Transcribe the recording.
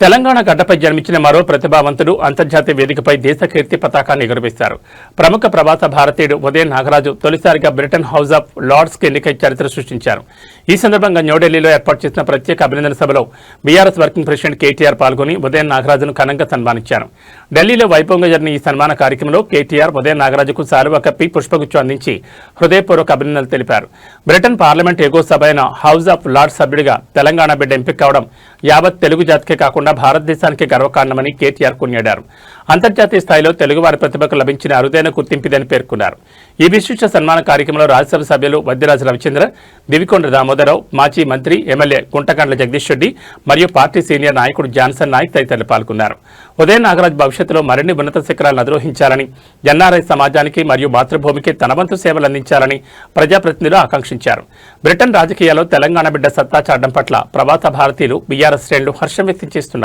తెలంగాణ గడ్డపై జన్మించిన మరో ప్రతిభావంతుడు అంతర్జాతీయ వేదికపై దేశ కీర్తి పతాకాన్ని ఎగురవేశారు. ప్రముఖ ప్రవాస భారతీయుడు ఉదయన్ నాగరాజు తొలిసారిగా బ్రిటన్ హౌస్ ఆఫ్ లార్డ్స్ కి ఎన్నికై చరిత్ర సృష్టించారు. ఈ సందర్భంగా న్యూఢిల్లీలో ఏర్పాటు చేసిన ప్రత్యేక అభినందన సభలో బీఆర్ఎస్ వర్కింగ్ ప్రెసిడెంట్ కేటీఆర్ పాల్గొని ఉదయన్ నాగరాజును ఘనంగా సన్మానించారు. ఢిల్లీలో వైభవంగా జరిగిన ఈ సన్మాన కార్యక్రమంలో కేటీఆర్ ఉదయన్ నాగరాజుకు శాలువా కప్పి పుష్పగుచ్చం అందించి హృదయపూర్వక అభినందనలు తెలిపారు. బ్రిటన్ పార్లమెంట్ ఎగువ సభ అయిన హౌస్ ఆఫ్ లార్డ్స్ సభ్యుడిగా తెలంగాణ బిడ్డ ఎంపిక కావడం యావత్ తెలుగు జాతికే కాకుండా భారతదేశానికి గర్వకారణమని కేటీఆర్ కొనియాడారు. అంతర్జాతీయ స్థాయిలో తెలుగువారి ప్రతిభకు లభించిన అరుదైన గుర్తింపిదని పేర్కొన్నారు. ఈ విశిష్ట సన్మాన కార్యక్రమంలో రాజ్యసభ సభ్యులు వద్దిరాజు రవిచంద్ర, దివికొండ దామోదరరావు, మాజీ మంత్రి ఎమ్మెల్యే గుంటకండ్ల జగదీష్ రెడ్డి మరియు పార్టీ సీనియర్ నాయకుడు జాన్సన్ నాయక్ తదితరులు పాల్గొన్నారు. ఉదయన్ నాగరాజ్ భవిష్యత్తులో మరిన్ని ఉన్నత శిఖరాలను అధిరోహించాలని, ఎన్ఆర్ఐ సమాజానికి మరియు మాతృభూమికి తన వంతు సేవలు అందించాలని ప్రజాప్రతినిధులు ఆకాంక్షించారు. బ్రిటన్ రాజకీయాల్లో తెలంగాణ బిడ్డ సత్తా చాటడం పట్ల ప్రవాస భారతీయులు బీఆర్ఎస్ శ్రేణులు హర్షం వ్యక్తం చేస్తున్నారు.